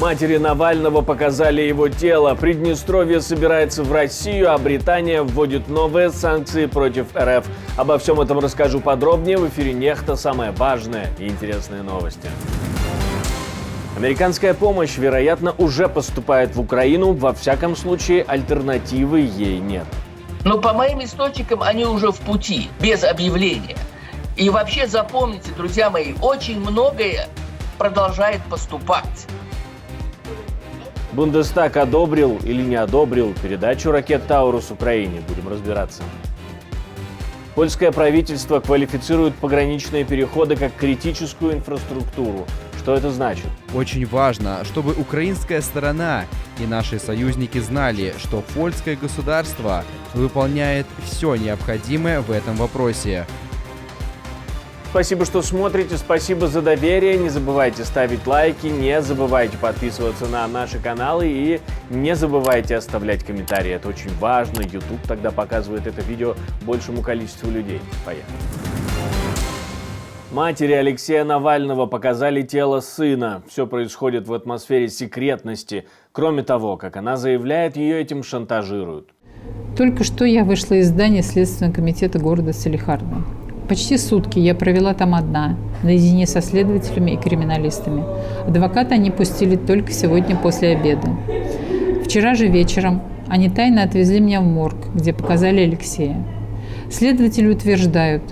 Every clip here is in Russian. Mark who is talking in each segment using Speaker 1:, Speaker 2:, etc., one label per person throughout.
Speaker 1: Матери Навального показали его тело. Приднестровье собирается в Россию, а Британия вводит новые санкции против РФ. Обо всем этом расскажу подробнее в эфире «Нехта». Самые важные и интересные новости. Американская помощь, вероятно, уже поступает в Украину. Во всяком случае, альтернативы ей нет.
Speaker 2: Но по моим источникам они уже в пути, без объявления. И вообще запомните, друзья мои, очень многое продолжает поступать.
Speaker 1: Бундестаг одобрил или не одобрил передачу ракет «Таурус» Украине. Будем разбираться. Польское правительство квалифицирует пограничные переходы как критическую инфраструктуру. Что это значит?
Speaker 3: Очень важно, чтобы украинская сторона и наши союзники знали, что польское государство выполняет все необходимое в этом вопросе.
Speaker 1: Спасибо, что смотрите, спасибо за доверие. Не забывайте ставить лайки, не забывайте подписываться на наши каналы и не забывайте оставлять комментарии. Это очень важно. YouTube тогда показывает это видео большему количеству людей. Поехали. Матери Алексея Навального показали тело сына. Все происходит в атмосфере секретности. Кроме того, как она заявляет, ее этим шантажируют.
Speaker 4: Только что я вышла из здания Следственного комитета города Салехарда. Почти сутки я провела там одна, наедине со следователями и криминалистами. Адвоката они пустили только сегодня после обеда. Вчера же вечером они тайно отвезли меня в морг, где показали Алексея. Следователи утверждают,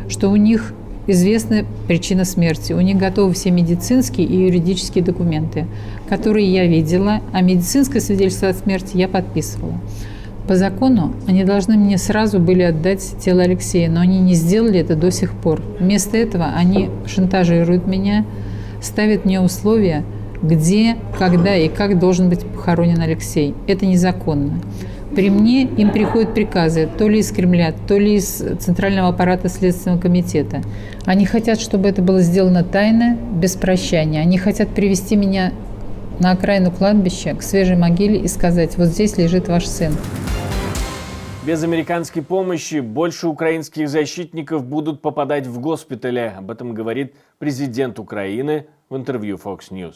Speaker 4: что у них известна причина смерти. У них готовы все медицинские и юридические документы, которые я видела, а медицинское свидетельство о смерти я подписывала. По закону они должны мне сразу были отдать тело Алексея, но они не сделали это до сих пор. Вместо этого они шантажируют меня, ставят мне условия, где, когда и как должен быть похоронен Алексей. Это незаконно. При мне им приходят приказы то ли из Кремля, то ли из Центрального аппарата Следственного комитета. Они хотят, чтобы это было сделано тайно, без прощания. Они хотят привести меня на окраину кладбища, к свежей могиле и сказать: вот здесь лежит ваш сын.
Speaker 1: Без американской помощи больше украинских защитников будут попадать в госпитали. Об этом говорит президент Украины в интервью Fox News.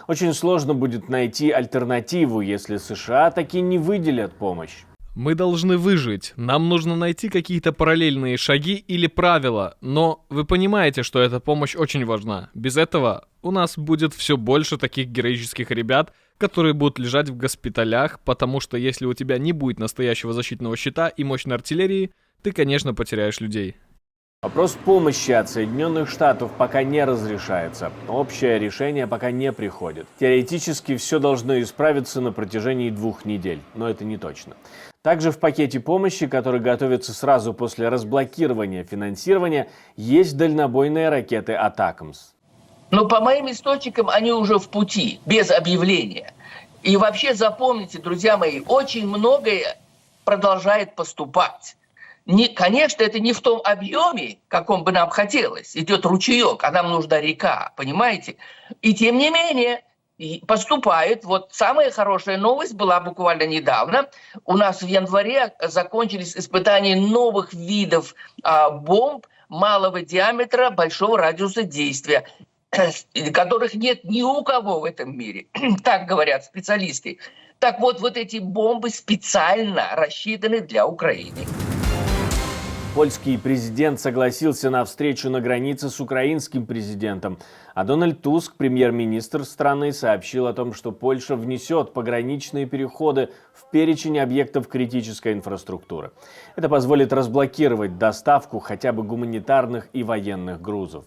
Speaker 1: Очень сложно будет найти альтернативу, если США таки не выделят помощь.
Speaker 5: Мы должны выжить. Нам нужно найти какие-то параллельные шаги или правила. Но вы понимаете, что эта помощь очень важна. Без этого у нас будет все больше таких героических ребят, которые будут лежать в госпиталях, потому что если у тебя не будет настоящего защитного щита и мощной артиллерии, ты, конечно, потеряешь людей.
Speaker 1: Вопрос помощи от Соединенных Штатов пока не разрешается. Общее решение пока не приходит. Теоретически все должно исправиться на протяжении 2 недель, но это не точно. Также в пакете помощи, который готовится сразу после разблокирования финансирования, есть дальнобойные ракеты «Атакамс».
Speaker 2: Но по моим источникам они уже в пути, без объявления. И вообще запомните, друзья мои, очень многое продолжает поступать. Конечно, это не в том объеме, каком бы нам хотелось. Идет ручеек, а нам нужна река, понимаете? И тем не менее поступает. Вот самая хорошая новость была буквально недавно. У нас в январе закончились испытания новых видов бомб малого диаметра, большого радиуса действия, которых нет ни у кого в этом мире. Так говорят специалисты. Так вот эти бомбы специально рассчитаны для Украины.
Speaker 1: Польский президент согласился на встречу на границе с украинским президентом, а Дональд Туск, премьер-министр страны, сообщил о том, что Польша внесет пограничные переходы в перечень объектов критической инфраструктуры. Это позволит разблокировать доставку хотя бы гуманитарных и военных грузов.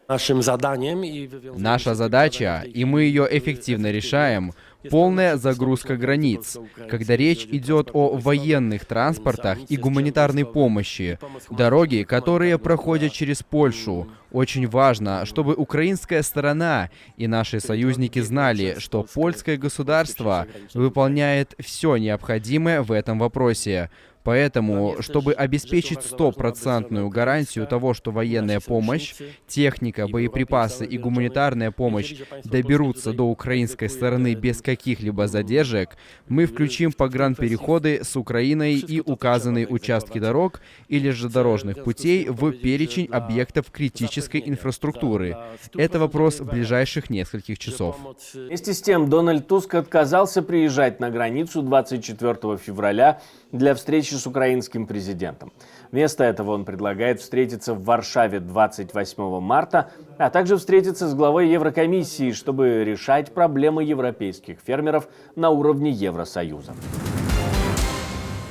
Speaker 3: Наша задача, и мы ее эффективно решаем, полная загрузка границ, когда речь идет о военных транспортах и гуманитарной помощи, дороги, которые проходят через Польшу. Очень важно, чтобы украинская сторона и наши союзники знали, что польское государство выполняет все необходимое в этом вопросе. Поэтому, чтобы обеспечить стопроцентную гарантию того, что военная помощь, техника, боеприпасы и гуманитарная помощь доберутся до украинской стороны без каких-либо задержек, мы включим погранпереходы с Украиной и указанные участки дорог или железнодорожных путей в перечень объектов критической критической инфраструктуры. Это вопрос ближайших нескольких часов.
Speaker 1: Вместе с тем, Дональд Туск отказался приезжать на границу 24 февраля для встречи с украинским президентом. Вместо этого он предлагает встретиться в Варшаве 28 марта, а также встретиться с главой Еврокомиссии, чтобы решать проблемы европейских фермеров на уровне Евросоюза.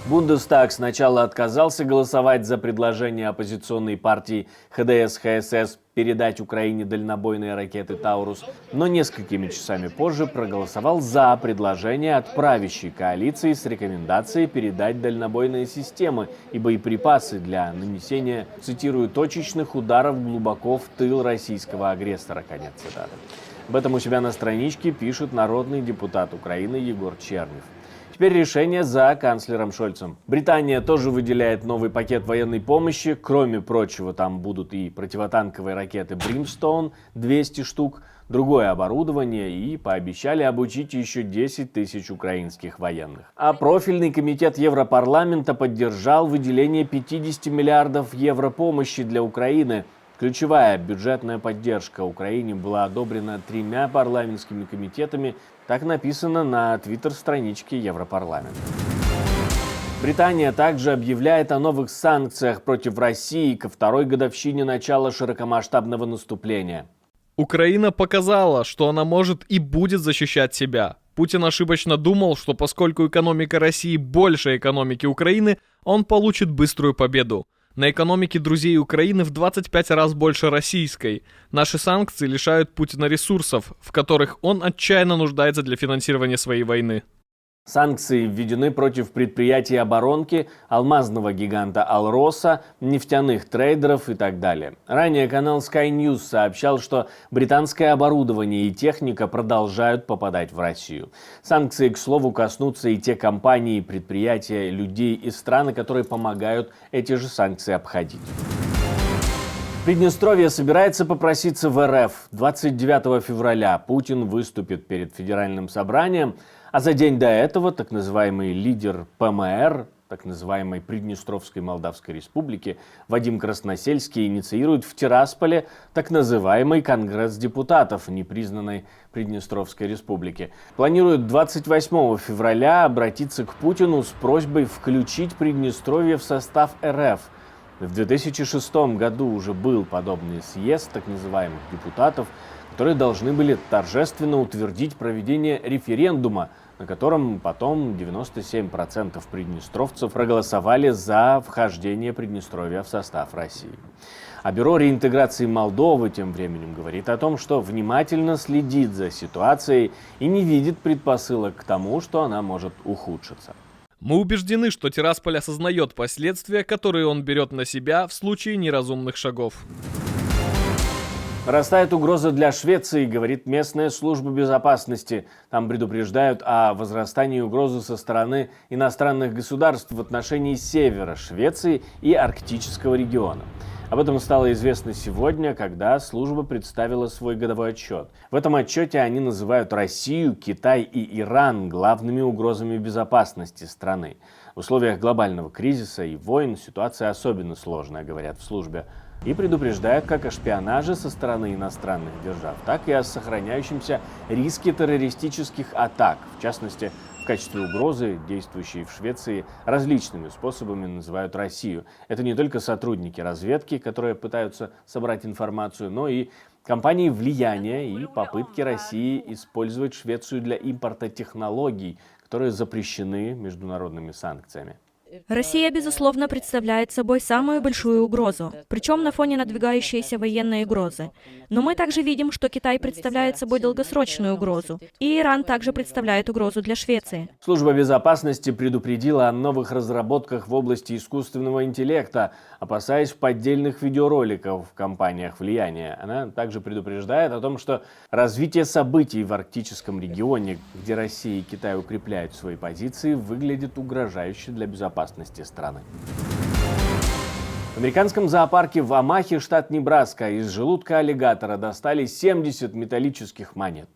Speaker 1: Бундестаг сначала отказался голосовать за предложение оппозиционной партии ХДС-ХСС передать Украине дальнобойные ракеты «Таурус», но несколькими часами позже проголосовал за предложение от правящей коалиции с рекомендацией передать дальнобойные системы и боеприпасы для нанесения, цитирую, «точечных ударов глубоко в тыл российского агрессора». Конец цитаты. Об этом у себя на страничке пишет народный депутат Украины Егор Чернев. Теперь решение за канцлером Шольцем. Британия тоже выделяет новый пакет военной помощи. Кроме прочего, там будут и противотанковые ракеты «Бримстоун» 200 штук, другое оборудование, и пообещали обучить еще 10 тысяч украинских военных. А профильный комитет Европарламента поддержал выделение 50 миллиардов евро помощи для Украины. Ключевая бюджетная поддержка Украине была одобрена 3 парламентскими комитетами. Так написано на твиттер-страничке Европарламента. Британия также объявляет о новых санкциях против России ко второй годовщине начала широкомасштабного наступления.
Speaker 5: Украина показала, что она может и будет защищать себя. Путин ошибочно думал, что поскольку экономика России больше экономики Украины, он получит быструю победу. На экономике друзей Украины в 25 раз больше российской. Наши санкции лишают Путина ресурсов, в которых он отчаянно нуждается для финансирования своей войны.
Speaker 1: Санкции введены против предприятий оборонки, алмазного гиганта Алроса, нефтяных трейдеров и так далее. Ранее канал Sky News сообщал, что британское оборудование и техника продолжают попадать в Россию. Санкции, к слову, коснутся и те компании, предприятия, людей и страны, которые помогают эти же санкции обходить. Приднестровье собирается попроситься в РФ. 29 февраля Путин выступит перед федеральным собранием, а за день до этого так называемый лидер ПМР, так называемой Приднестровской Молдавской Республики, Вадим Красносельский инициирует в Тирасполе так называемый Конгресс депутатов непризнанной Приднестровской Республики. Планирует 28 февраля обратиться к Путину с просьбой включить Приднестровье в состав РФ. В 2006 году уже был подобный съезд так называемых депутатов, которые должны были торжественно утвердить проведение референдума, на котором потом 97% приднестровцев проголосовали за вхождение Приднестровья в состав России. А Бюро реинтеграции Молдовы тем временем говорит о том, что внимательно следит за ситуацией и не видит предпосылок к тому, что она может ухудшиться.
Speaker 5: Мы убеждены, что Тирасполь осознает последствия, которые он берет на себя в случае неразумных шагов.
Speaker 1: Растает угроза для Швеции, говорит местная служба безопасности. Там предупреждают о возрастании угрозы со стороны иностранных государств в отношении севера Швеции и арктического региона. Об этом стало известно сегодня, когда служба представила свой годовой отчет. В этом отчете они называют Россию, Китай и Иран главными угрозами безопасности страны. В условиях глобального кризиса и войн ситуация особенно сложная, говорят в службе. И предупреждают как о шпионаже со стороны иностранных держав, так и о сохраняющемся риске террористических атак. В частности, в качестве угрозы, действующие в Швеции, различными способами называют Россию. Это не только сотрудники разведки, которые пытаются собрать информацию, но и компании влияния и попытки России использовать Швецию для импорта технологий, которые запрещены международными санкциями.
Speaker 6: Россия, безусловно, представляет собой самую большую угрозу, причем на фоне надвигающейся военной угрозы. Но мы также видим, что Китай представляет собой долгосрочную угрозу, и Иран также представляет угрозу для Швеции.
Speaker 1: Служба безопасности предупредила о новых разработках в области искусственного интеллекта, опасаясь поддельных видеороликов в компаниях влияния. Она также предупреждает о том, что развитие событий в арктическом регионе, где Россия и Китай укрепляют свои позиции, выглядит угрожающе для безопасности страны. В американском зоопарке в Омахе, штат Небраска, из желудка аллигатора достали 70 металлических монет.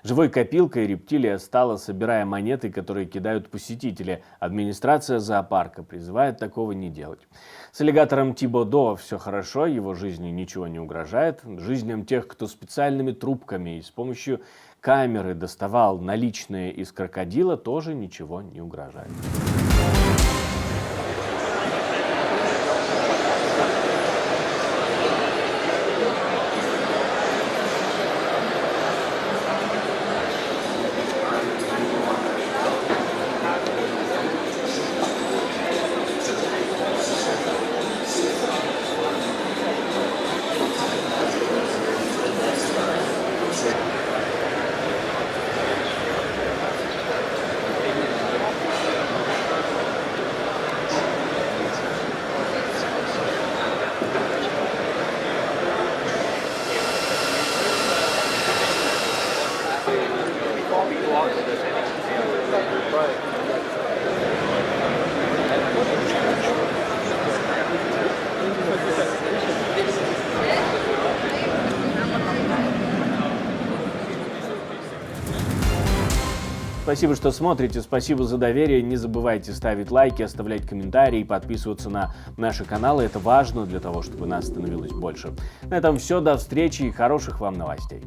Speaker 1: Живой копилкой рептилия стала, собирая монеты, которые кидают посетители. Администрация зоопарка призывает такого не делать. С аллигатором Тибодо все хорошо, его жизни ничего не угрожает. Жизням тех, кто специальными трубками и с помощью камеры доставал наличные из крокодила, тоже ничего не угрожает. Спасибо, что смотрите, спасибо за доверие. Не забывайте ставить лайки, оставлять комментарии, подписываться на наши каналы. Это важно для того, чтобы нас становилось больше. На этом все, до встречи и хороших вам новостей.